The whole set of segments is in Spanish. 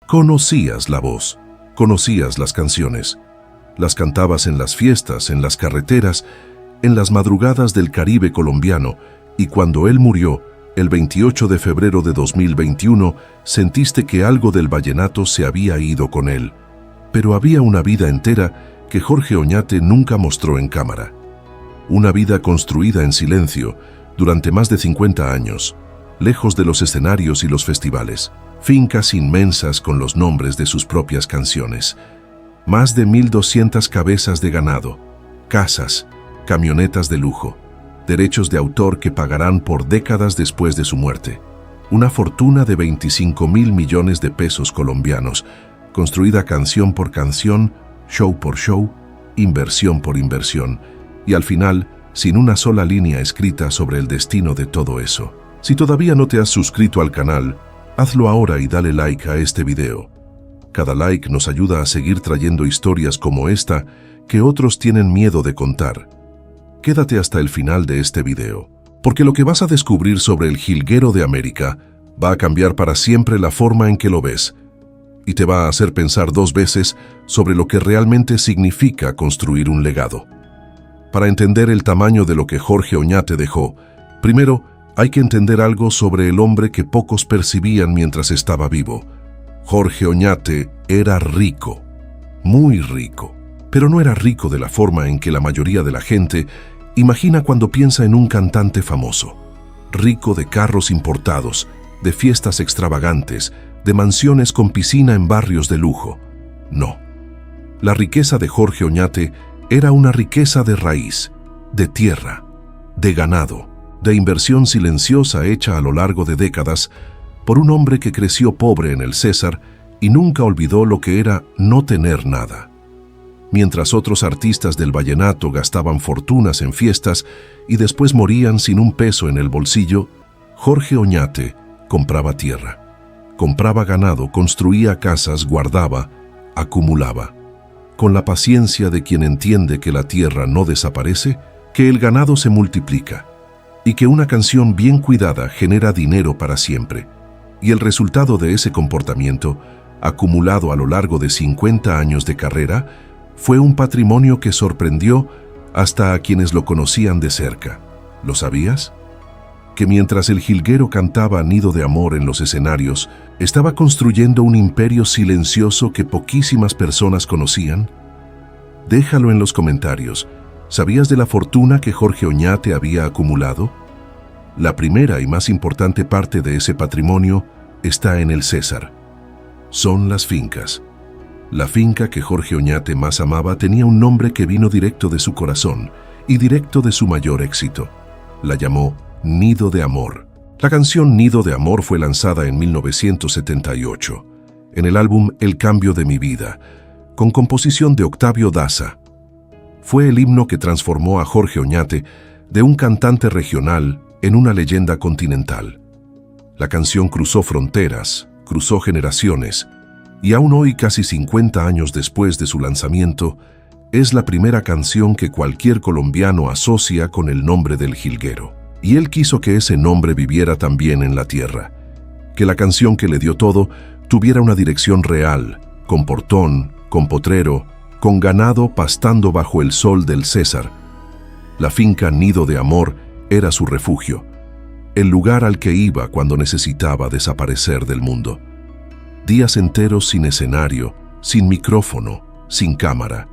Conocías la voz, conocías las canciones. Las cantabas en las fiestas, en las carreteras, en las madrugadas del Caribe colombiano, y cuando él murió, el 28 de febrero de 2021, sentiste que algo del vallenato se había ido con él. Pero había una vida entera que Jorge Oñate nunca mostró en cámara. Una vida construida en silencio durante más de 50 años, lejos de los escenarios y los festivales. Fincas inmensas con los nombres de sus propias canciones. Más de 1.200 cabezas de ganado, casas, camionetas de lujo, derechos de autor que pagarán por décadas después de su muerte. Una fortuna de 25.000 millones de pesos colombianos, construida canción por canción, show por show, inversión por inversión, y al final, sin una sola línea escrita sobre el destino de todo eso. Si todavía no te has suscrito al canal, hazlo ahora y dale like a este video. Cada like nos ayuda a seguir trayendo historias como esta que otros tienen miedo de contar. Quédate hasta el final de este video, porque lo que vas a descubrir sobre el jilguero de América va a cambiar para siempre la forma en que lo ves y te va a hacer pensar 2 veces sobre lo que realmente significa construir un legado. Para entender el tamaño de lo que Jorge Oñate dejó, primero hay que entender algo sobre el hombre que pocos percibían mientras estaba vivo. Jorge Oñate era rico, muy rico, pero no era rico de la forma en que la mayoría de la gente imagina cuando piensa en un cantante famoso. Rico de carros importados, de fiestas extravagantes, de mansiones con piscina en barrios de lujo. No. La riqueza de Jorge Oñate era una riqueza de raíz, de tierra, de ganado, de inversión silenciosa hecha a lo largo de décadas por un hombre que creció pobre en el César y nunca olvidó lo que era no tener nada. Mientras otros artistas del vallenato gastaban fortunas en fiestas y después morían sin un peso en el bolsillo, Jorge Oñate compraba tierra, compraba ganado, construía casas, guardaba, acumulaba. Con la paciencia de quien entiende que la tierra no desaparece, que el ganado se multiplica y que una canción bien cuidada genera dinero para siempre. Y el resultado de ese comportamiento, acumulado a lo largo de 50 años de carrera, fue un patrimonio que sorprendió hasta a quienes lo conocían de cerca. ¿Lo sabías? Que mientras el jilguero cantaba Nido de Amor en los escenarios, estaba construyendo un imperio silencioso que poquísimas personas conocían. Déjalo en los comentarios. ¿Sabías de la fortuna que Jorge Oñate había acumulado? La primera y más importante parte de ese patrimonio está en el César. Son las fincas. La finca que Jorge Oñate más amaba tenía un nombre que vino directo de su corazón y directo de su mayor éxito. La llamó Nido de Amor. La canción Nido de Amor fue lanzada en 1978, en el álbum El Cambio de mi Vida, con composición de Octavio Daza. Fue el himno que transformó a Jorge Oñate de un cantante regional en una leyenda continental. La canción cruzó fronteras, cruzó generaciones, y aún hoy, casi 50 años después de su lanzamiento, es la primera canción que cualquier colombiano asocia con el nombre del jilguero. Y él quiso que ese nombre viviera también en la tierra, que la canción que le dio todo tuviera una dirección real, con portón, con potrero, con ganado pastando bajo el sol del César. La finca Nido de Amor era su refugio, el lugar al que iba cuando necesitaba desaparecer del mundo. Días enteros sin escenario, sin micrófono, sin cámara.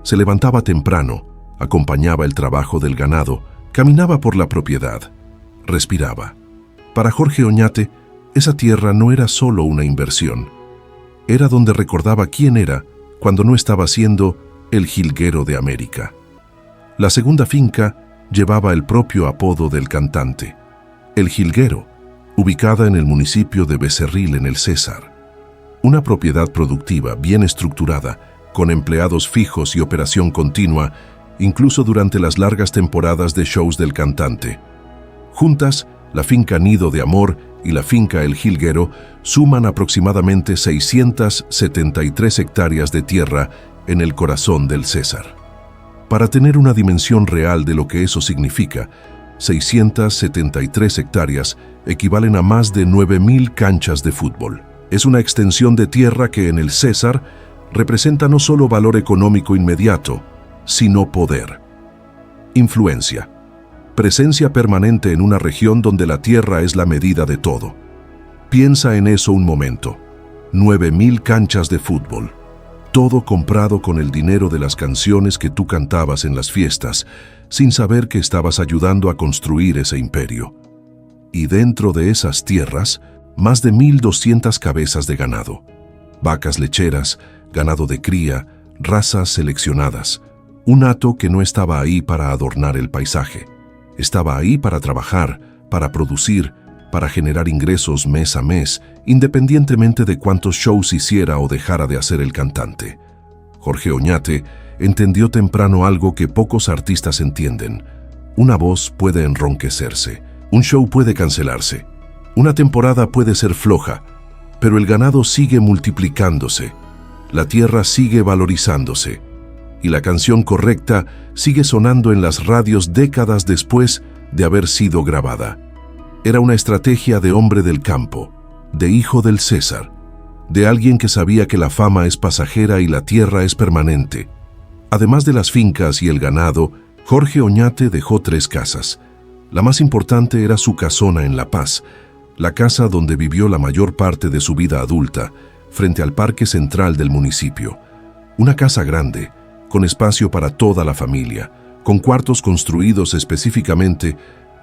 Se levantaba temprano, acompañaba el trabajo del ganado, caminaba por la propiedad, respiraba. Para Jorge Oñate, esa tierra no era solo una inversión. Era donde recordaba quién era cuando no estaba siendo el jilguero de América. La segunda finca llevaba el propio apodo del cantante, El Jilguero, ubicada en el municipio de Becerril en el César. Una propiedad productiva bien estructurada, con empleados fijos y operación continua, incluso durante las largas temporadas de shows del cantante. Juntas, la finca Nido de Amor y la finca El Jilguero suman aproximadamente 673 hectáreas de tierra en el corazón del César. Para tener una dimensión real de lo que eso significa, 673 hectáreas equivalen a más de 9.000 canchas de fútbol. Es una extensión de tierra que en el César representa no solo valor económico inmediato, sino poder. Influencia. Presencia permanente en una región donde la tierra es la medida de todo. Piensa en eso un momento. 9.000 canchas de fútbol. Todo comprado con el dinero de las canciones que tú cantabas en las fiestas, sin saber que estabas ayudando a construir ese imperio. Y dentro de esas tierras, más de 1.200 cabezas de ganado. Vacas lecheras, ganado de cría, razas seleccionadas. Un hato que no estaba ahí para adornar el paisaje. Estaba ahí para trabajar, para producir, para generar ingresos mes a mes, independientemente de cuántos shows hiciera o dejara de hacer el cantante. Jorge Oñate entendió temprano algo que pocos artistas entienden. Una voz puede enronquecerse, un show puede cancelarse, una temporada puede ser floja, pero el ganado sigue multiplicándose, la tierra sigue valorizándose, y la canción correcta sigue sonando en las radios décadas después de haber sido grabada. Era una estrategia de hombre del campo, de hijo del César, de alguien que sabía que la fama es pasajera y la tierra es permanente. Además de las fincas y el ganado, Jorge Oñate dejó 3 casas. La más importante era su casona en La Paz, la casa donde vivió la mayor parte de su vida adulta, frente al parque central del municipio. Una casa grande, con espacio para toda la familia, con cuartos construidos específicamente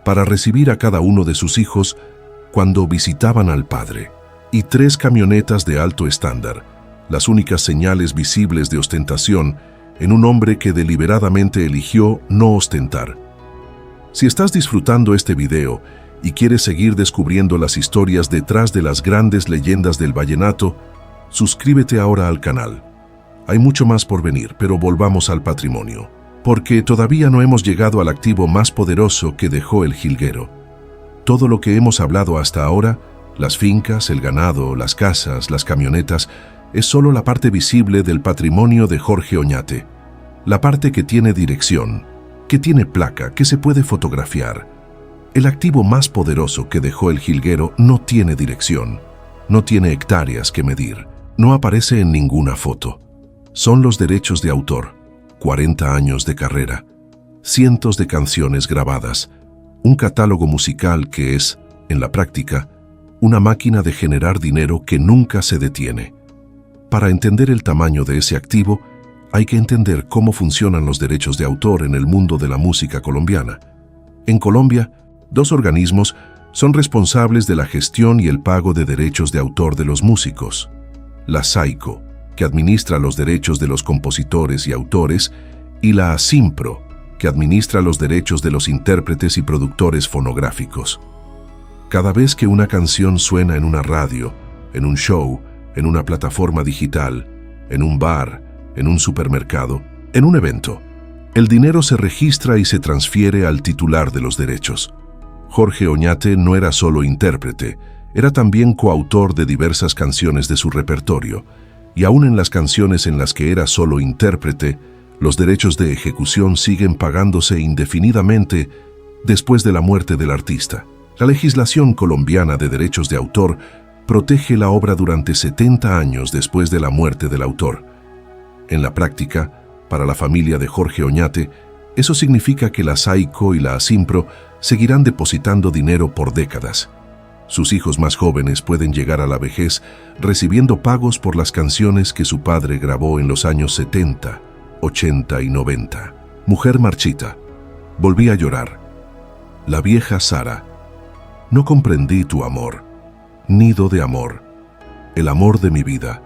para recibir a cada uno de sus hijos cuando visitaban al padre, y 3 camionetas de alto estándar, las únicas señales visibles de ostentación en un hombre que deliberadamente eligió no ostentar. Si estás disfrutando este video y quieres seguir descubriendo las historias detrás de las grandes leyendas del vallenato, suscríbete ahora al canal. Hay mucho más por venir, pero volvamos al patrimonio, porque todavía no hemos llegado al activo más poderoso que dejó el jilguero. Todo lo que hemos hablado hasta ahora, las fincas, el ganado, las casas, las camionetas, es solo la parte visible del patrimonio de Jorge Oñate, la parte que tiene dirección, que tiene placa, que se puede fotografiar. El activo más poderoso que dejó el jilguero no tiene dirección, no tiene hectáreas que medir, no aparece en ninguna foto. Son los derechos de autor, 40 años de carrera, cientos de canciones grabadas, un catálogo musical que es, en la práctica, una máquina de generar dinero que nunca se detiene. Para entender el tamaño de ese activo, hay que entender cómo funcionan los derechos de autor en el mundo de la música colombiana. En Colombia, 2 organismos son responsables de la gestión y el pago de derechos de autor de los músicos. La SAICO, que administra los derechos de los compositores y autores, y la ASIMPRO, que administra los derechos de los intérpretes y productores fonográficos. Cada vez que una canción suena en una radio, en un show, en una plataforma digital, en un bar, en un supermercado, en un evento, el dinero se registra y se transfiere al titular de los derechos. Jorge Oñate no era solo intérprete, era también coautor de diversas canciones de su repertorio, y aún en las canciones en las que era solo intérprete, los derechos de ejecución siguen pagándose indefinidamente después de la muerte del artista. La legislación colombiana de derechos de autor protege la obra durante 70 años después de la muerte del autor. En la práctica, para la familia de Jorge Oñate, eso significa que la SAICO y la ASIMPRO seguirán depositando dinero por décadas. Sus hijos más jóvenes pueden llegar a la vejez recibiendo pagos por las canciones que su padre grabó en los años 70, 80 y 90. Mujer marchita. Volví a llorar. La vieja Sara. No comprendí tu amor. Nido de amor. El amor de mi vida.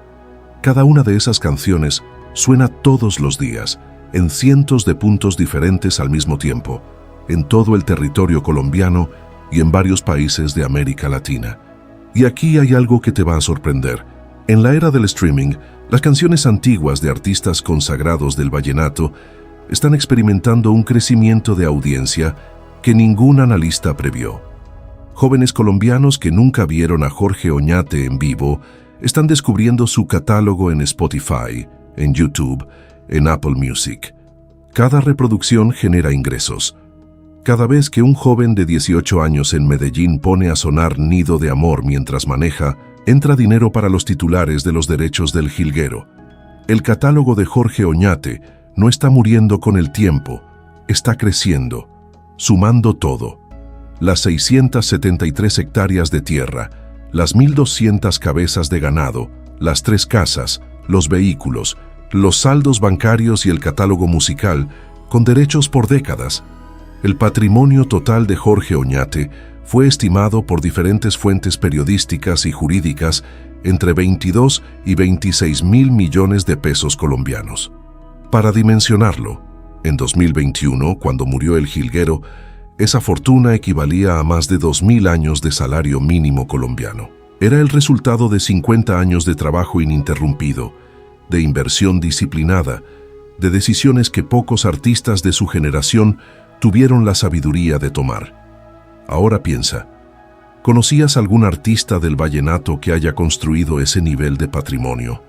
Cada una de esas canciones suena todos los días, en cientos de puntos diferentes al mismo tiempo, en todo el territorio colombiano y en varios países de América Latina. Y aquí hay algo que te va a sorprender. En la era del streaming, las canciones antiguas de artistas consagrados del vallenato están experimentando un crecimiento de audiencia que ningún analista previó. Jóvenes colombianos que nunca vieron a Jorge Oñate en vivo están descubriendo su catálogo en Spotify, en YouTube, en Apple Music. Cada reproducción genera ingresos. Cada vez que un joven de 18 años en Medellín pone a sonar Nido de Amor mientras maneja, entra dinero para los titulares de los derechos del jilguero. El catálogo de Jorge Oñate no está muriendo con el tiempo, está creciendo, sumando todo. Las 673 hectáreas de tierra, las 1.200 cabezas de ganado, las 3 casas, los vehículos, los saldos bancarios y el catálogo musical, con derechos por décadas. El patrimonio total de Jorge Oñate fue estimado por diferentes fuentes periodísticas y jurídicas entre 22 y 26 mil millones de pesos colombianos. Para dimensionarlo, en 2021, cuando murió el jilguero, esa fortuna equivalía a más de 2.000 años de salario mínimo colombiano. Era el resultado de 50 años de trabajo ininterrumpido, de inversión disciplinada, de decisiones que pocos artistas de su generación tuvieron la sabiduría de tomar. Ahora piensa, ¿conocías algún artista del vallenato que haya construido ese nivel de patrimonio?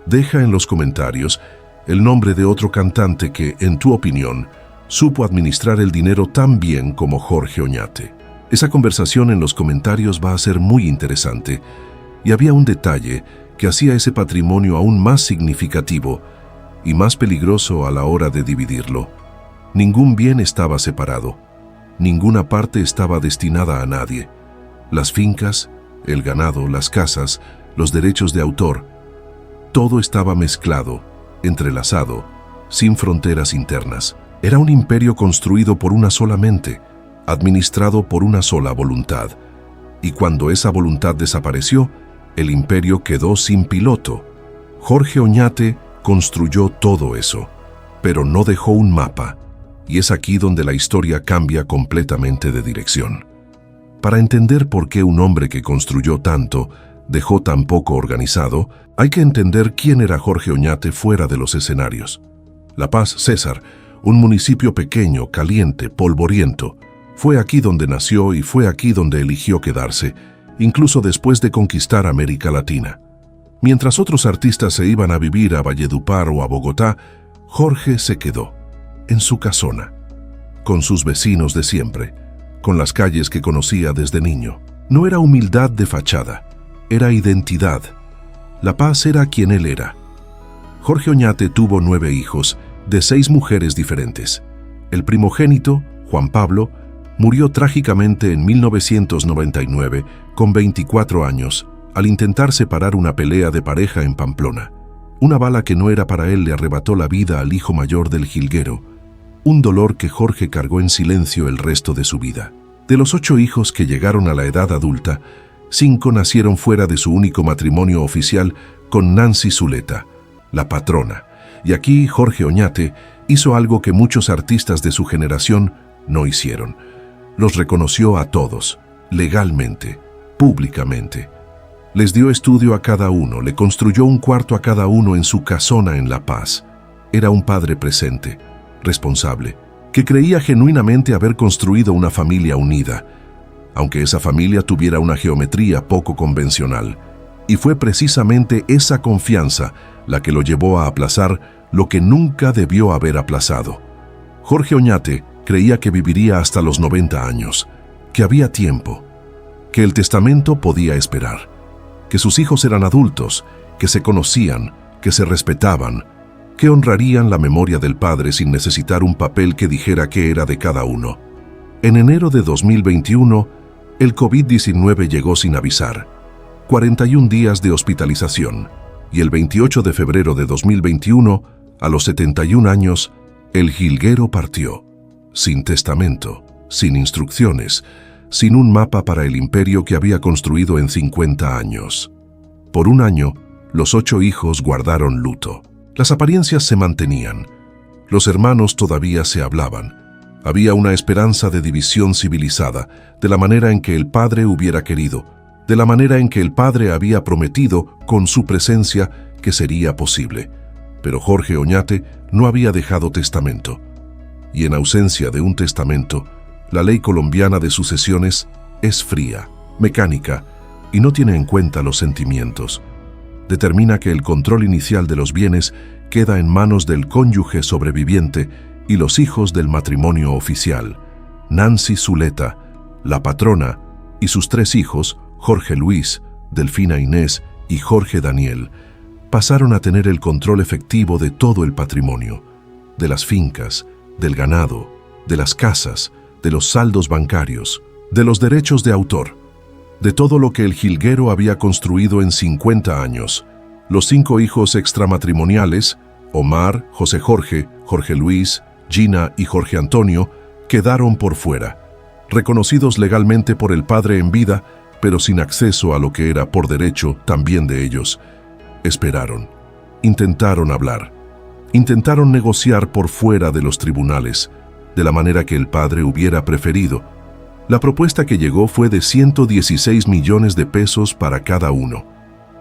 Deja en los comentarios el nombre de otro cantante que, en tu opinión, supo administrar el dinero tan bien como Jorge Oñate. Esa conversación en los comentarios va a ser muy interesante, y había un detalle que hacía ese patrimonio aún más significativo y más peligroso a la hora de dividirlo. Ningún bien estaba separado, ninguna parte estaba destinada a nadie. Las fincas, el ganado, las casas, los derechos de autor, todo estaba mezclado, entrelazado, sin fronteras internas. Era un imperio construido por una sola mente, administrado por una sola voluntad. Y cuando esa voluntad desapareció, el imperio quedó sin piloto. Jorge Oñate construyó todo eso, pero no dejó un mapa, y es aquí donde la historia cambia completamente de dirección. Para entender por qué un hombre que construyó tanto dejó tan poco organizado, hay que entender quién era Jorge Oñate fuera de los escenarios. La Paz, César, un municipio pequeño, caliente, polvoriento. Fue aquí donde nació y fue aquí donde eligió quedarse, incluso después de conquistar América Latina. Mientras otros artistas se iban a vivir a Valledupar o a Bogotá, Jorge se quedó, en su casona, con sus vecinos de siempre, con las calles que conocía desde niño. No era humildad de fachada, era identidad. La Paz era quien él era. Jorge Oñate tuvo 9 hijos, de 6 mujeres diferentes. El primogénito, Juan Pablo, murió trágicamente en 1999, con 24 años, al intentar separar una pelea de pareja en Pamplona. Una bala que no era para él le arrebató la vida al hijo mayor del jilguero, un dolor que Jorge cargó en silencio el resto de su vida. De los 8 hijos que llegaron a la edad adulta, 5 nacieron fuera de su único matrimonio oficial con Nancy Zuleta, la patrona. Y aquí Jorge Oñate hizo algo que muchos artistas de su generación no hicieron. Los reconoció a todos, legalmente, públicamente. Les dio estudio a cada uno, le construyó un cuarto a cada uno en su casona en La Paz. Era un padre presente, responsable, que creía genuinamente haber construido una familia unida, aunque esa familia tuviera una geometría poco convencional. Y fue precisamente esa confianza la que lo llevó a aplazar lo que nunca debió haber aplazado. Jorge Oñate creía que viviría hasta los 90 años, que había tiempo, que el testamento podía esperar, que sus hijos eran adultos, que se conocían, que se respetaban, que honrarían la memoria del padre sin necesitar un papel que dijera qué era de cada uno. En enero de 2021, el COVID-19 llegó sin avisar. 41 días de hospitalización, y el 28 de febrero de 2021, a los 71 años, el jilguero partió, sin testamento, sin instrucciones, sin un mapa para el imperio que había construido en 50 años. Por un año, los 8 hijos guardaron luto. Las apariencias se mantenían. Los hermanos todavía se hablaban. Había una esperanza de división civilizada, de la manera en que el padre hubiera querido, de la manera en que el padre había prometido con su presencia que sería posible. Pero Jorge Oñate no había dejado testamento. Y en ausencia de un testamento, la ley colombiana de sucesiones es fría, mecánica, y no tiene en cuenta los sentimientos. Determina que el control inicial de los bienes queda en manos del cónyuge sobreviviente y los hijos del matrimonio oficial, Nancy Zuleta, la patrona, y sus 3 hijos, Jorge Luis, Delfina Inés y Jorge Daniel, pasaron a tener el control efectivo de todo el patrimonio, de las fincas, del ganado, de las casas, de los saldos bancarios, de los derechos de autor, de todo lo que el jilguero había construido en 50 años. Los 5 hijos extramatrimoniales, Omar, José Jorge, Jorge Luis, Gina y Jorge Antonio, quedaron por fuera, reconocidos legalmente por el padre en vida, pero sin acceso a lo que era por derecho también de ellos. Esperaron, intentaron hablar, intentaron negociar por fuera de los tribunales, de la manera que el padre hubiera preferido. La propuesta que llegó fue de 116 millones de pesos para cada uno,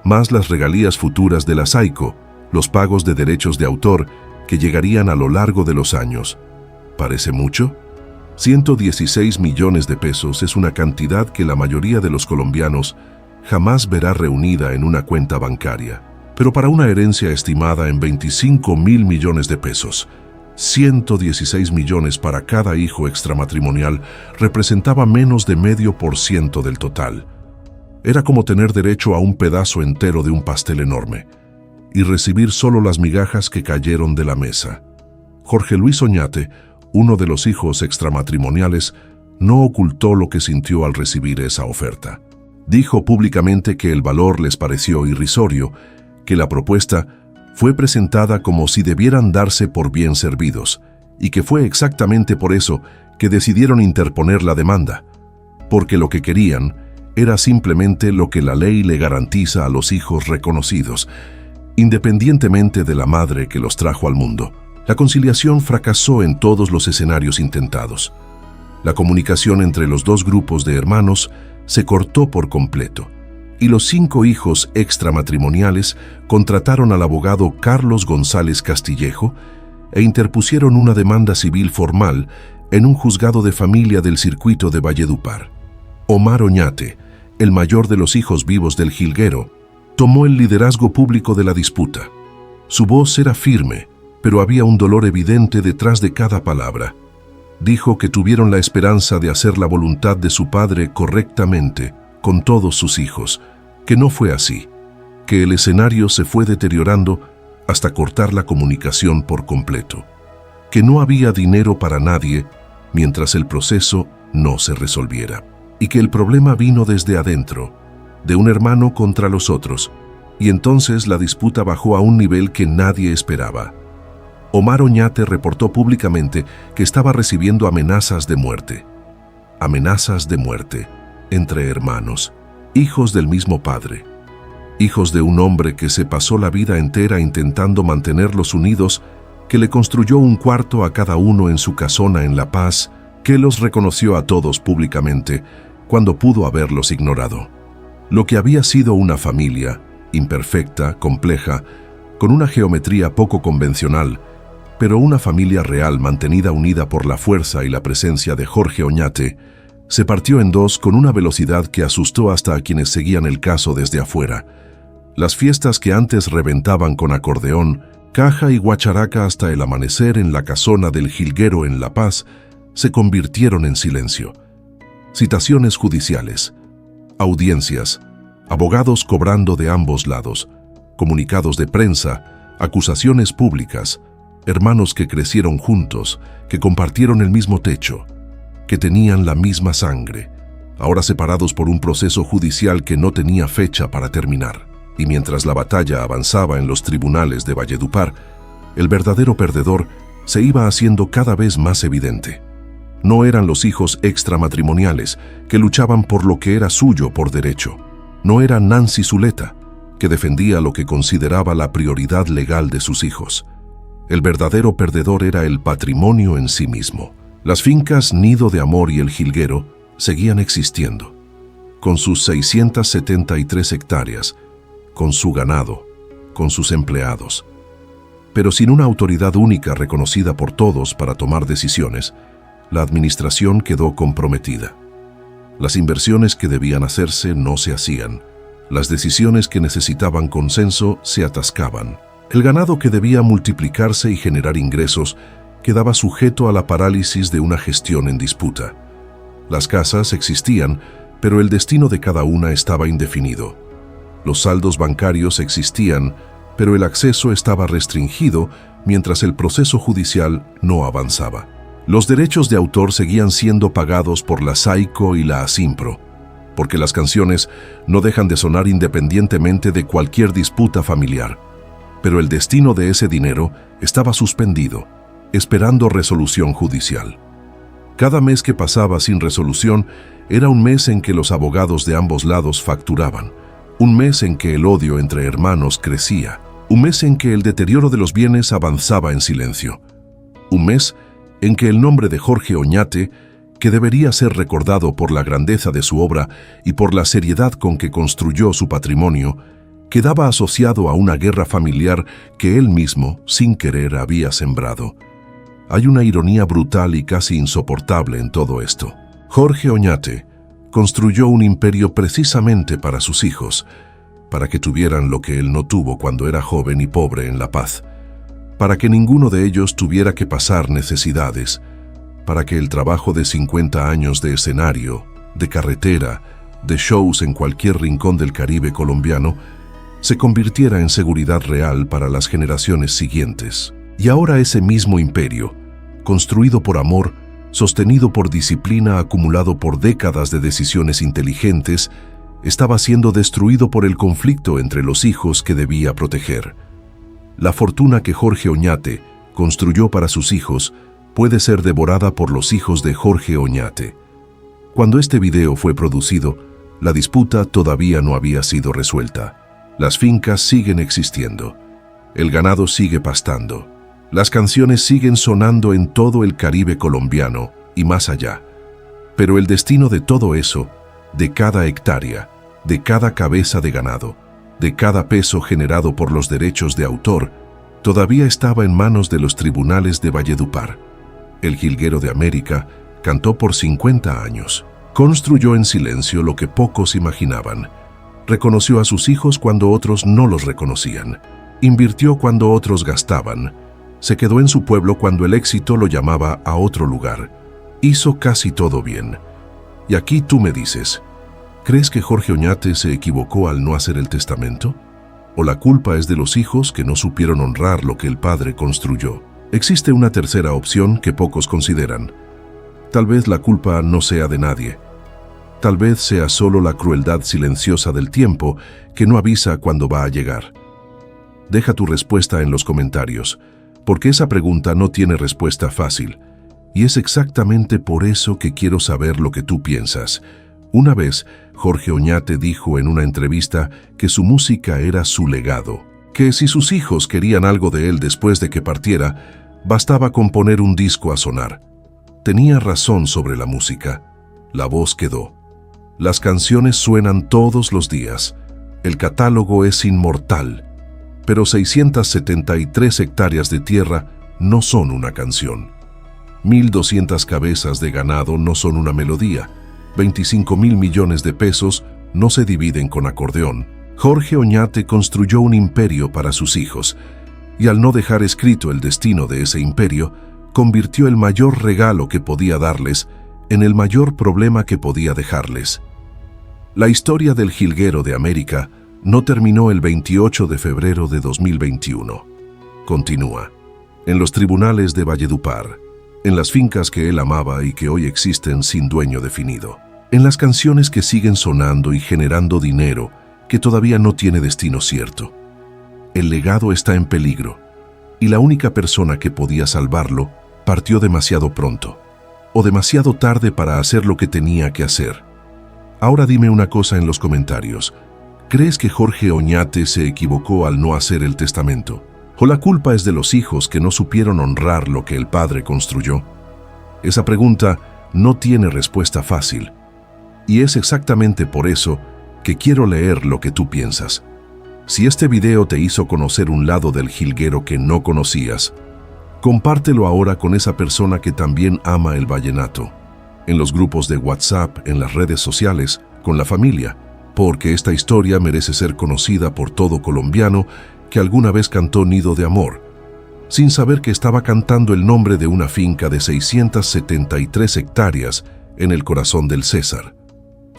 más las regalías futuras de la SAICO, los pagos de derechos de autor que llegarían a lo largo de los años. ¿Parece mucho? 116 millones de pesos es una cantidad que la mayoría de los colombianos jamás verá reunida en una cuenta bancaria. Pero para una herencia estimada en 25.000 millones de pesos, 116 millones para cada hijo extramatrimonial representaba menos de 0,5% del total. Era como tener derecho a un pedazo entero de un pastel enorme y recibir solo las migajas que cayeron de la mesa. Jorge Luis Oñate, uno de los hijos extramatrimoniales, no ocultó lo que sintió al recibir esa oferta. Dijo públicamente que el valor les pareció irrisorio, que la propuesta fue presentada como si debieran darse por bien servidos, y que fue exactamente por eso que decidieron interponer la demanda, porque lo que querían era simplemente lo que la ley le garantiza a los hijos reconocidos, independientemente de la madre que los trajo al mundo. La conciliación fracasó en todos los escenarios intentados. La comunicación entre los 2 grupos de hermanos se cortó por completo, y los 5 hijos extramatrimoniales contrataron al abogado Carlos González Castillejo e interpusieron una demanda civil formal en un juzgado de familia del circuito de Valledupar. Omar Oñate, el mayor de los hijos vivos del jilguero, tomó el liderazgo público de la disputa. Su voz era firme, pero había un dolor evidente detrás de cada palabra. Dijo que tuvieron la esperanza de hacer la voluntad de su padre correctamente con todos sus hijos, que no fue así, que el escenario se fue deteriorando hasta cortar la comunicación por completo, que no había dinero para nadie mientras el proceso no se resolviera, y que el problema vino desde adentro, de un hermano contra los otros, y entonces la disputa bajó a un nivel que nadie esperaba. Omar Oñate reportó públicamente que estaba recibiendo amenazas de muerte entre hermanos, hijos del mismo padre, hijos de un hombre que se pasó la vida entera intentando mantenerlos unidos, que le construyó un cuarto a cada uno en su casona en La Paz, que los reconoció a todos públicamente cuando pudo haberlos ignorado. Lo que había sido una familia, imperfecta, compleja, con una geometría poco convencional, pero una familia real mantenida unida por la fuerza y la presencia de Jorge Oñate, se partió en 2 con una velocidad que asustó hasta a quienes seguían el caso desde afuera. Las fiestas que antes reventaban con acordeón, caja y guacharaca hasta el amanecer en la casona del jilguero en La Paz, se convirtieron en silencio. Citaciones judiciales, audiencias, abogados cobrando de ambos lados, comunicados de prensa, acusaciones públicas, hermanos que crecieron juntos, que compartieron el mismo techo, que tenían la misma sangre, ahora separados por un proceso judicial que no tenía fecha para terminar. Y mientras la batalla avanzaba en los tribunales de Valledupar, el verdadero perdedor se iba haciendo cada vez más evidente. No eran los hijos extramatrimoniales que luchaban por lo que era suyo por derecho. No era Nancy Zuleta, que defendía lo que consideraba la prioridad legal de sus hijos. El verdadero perdedor era el patrimonio en sí mismo. Las fincas Nido de Amor y El Jilguero seguían existiendo, con sus 673 hectáreas, con su ganado, con sus empleados. Pero sin una autoridad única reconocida por todos para tomar decisiones, la administración quedó comprometida. Las inversiones que debían hacerse no se hacían. Las decisiones que necesitaban consenso se atascaban. El ganado que debía multiplicarse y generar ingresos quedaba sujeto a la parálisis de una gestión en disputa. Las casas existían, pero el destino de cada una estaba indefinido. Los saldos bancarios existían, pero el acceso estaba restringido mientras el proceso judicial no avanzaba. Los derechos de autor seguían siendo pagados por la Saico y la Asimpro, porque las canciones no dejan de sonar independientemente de cualquier disputa familiar. Pero el destino de ese dinero estaba suspendido, esperando resolución judicial. Cada mes que pasaba sin resolución era un mes en que los abogados de ambos lados facturaban, un mes en que el odio entre hermanos crecía, un mes en que el deterioro de los bienes avanzaba en silencio, un mes en que el nombre de Jorge Oñate, que debería ser recordado por la grandeza de su obra y por la seriedad con que construyó su patrimonio, quedaba asociado a una guerra familiar que él mismo, sin querer, había sembrado. Hay una ironía brutal y casi insoportable en todo esto. Jorge Oñate construyó un imperio precisamente para sus hijos, para que tuvieran lo que él no tuvo cuando era joven y pobre en La Paz, para que ninguno de ellos tuviera que pasar necesidades, para que el trabajo de 50 años de escenario, de carretera, de shows en cualquier rincón del Caribe colombiano, se convirtiera en seguridad real para las generaciones siguientes. Y ahora ese mismo imperio, construido por amor, sostenido por disciplina, acumulado por décadas de decisiones inteligentes, estaba siendo destruido por el conflicto entre los hijos que debía proteger. La fortuna que Jorge Oñate construyó para sus hijos puede ser devorada por los hijos de Jorge Oñate. Cuando este video fue producido, la disputa todavía no había sido resuelta. Las fincas siguen existiendo. El ganado sigue pastando. Las canciones siguen sonando en todo el Caribe colombiano y más allá. Pero el destino de todo eso, de cada hectárea, de cada cabeza de ganado, de cada peso generado por los derechos de autor, todavía estaba en manos de los tribunales de Valledupar. El Jilguero de América cantó por 50 años. Construyó en silencio lo que pocos imaginaban. Reconoció a sus hijos cuando otros no los reconocían. Invirtió cuando otros gastaban. Se quedó en su pueblo cuando el éxito lo llamaba a otro lugar. Hizo casi todo bien. Y aquí tú me dices, ¿crees que Jorge Oñate se equivocó al no hacer el testamento? ¿O la culpa es de los hijos que no supieron honrar lo que el padre construyó? Existe una tercera opción que pocos consideran. Tal vez la culpa no sea de nadie. Tal vez sea solo la crueldad silenciosa del tiempo que no avisa cuándo va a llegar. Deja tu respuesta en los comentarios, porque esa pregunta no tiene respuesta fácil. Y es exactamente por eso que quiero saber lo que tú piensas. Una vez, Jorge Oñate dijo en una entrevista que su música era su legado, que si sus hijos querían algo de él después de que partiera, bastaba con poner un disco a sonar. Tenía razón sobre la música. La voz quedó. Las canciones suenan todos los días. El catálogo es inmortal. Pero 673 hectáreas de tierra no son una canción. 1.200 cabezas de ganado no son una melodía. 25.000 millones de pesos no se dividen con acordeón. Jorge Oñate construyó un imperio para sus hijos, y al no dejar escrito el destino de ese imperio, convirtió el mayor regalo que podía darles en el mayor problema que podía dejarles. La historia del Jilguero de América no terminó el 28 de febrero de 2021. Continúa. En los tribunales de Valledupar, en las fincas que él amaba y que hoy existen sin dueño definido, en las canciones que siguen sonando y generando dinero que todavía no tiene destino cierto. El legado está en peligro, y la única persona que podía salvarlo partió demasiado pronto, o demasiado tarde para hacer lo que tenía que hacer. Ahora dime una cosa en los comentarios. ¿Crees que Jorge Oñate se equivocó al no hacer el testamento? ¿O la culpa es de los hijos que no supieron honrar lo que el padre construyó? Esa pregunta no tiene respuesta fácil. Y es exactamente por eso que quiero leer lo que tú piensas. Si este video te hizo conocer un lado del jilguero que no conocías, compártelo ahora con esa persona que también ama el vallenato. En los grupos de WhatsApp, en las redes sociales, con la familia, porque esta historia merece ser conocida por todo colombiano que alguna vez cantó Nido de Amor, sin saber que estaba cantando el nombre de una finca de 673 hectáreas en el corazón del César.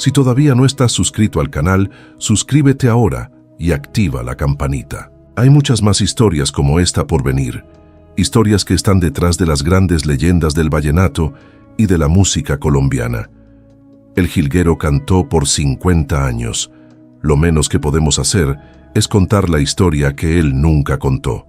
Si todavía no estás suscrito al canal, suscríbete ahora y activa la campanita. Hay muchas más historias como esta por venir, historias que están detrás de las grandes leyendas del vallenato y de la música colombiana. El jilguero cantó por 50 años. Lo menos que podemos hacer es contar la historia que él nunca contó.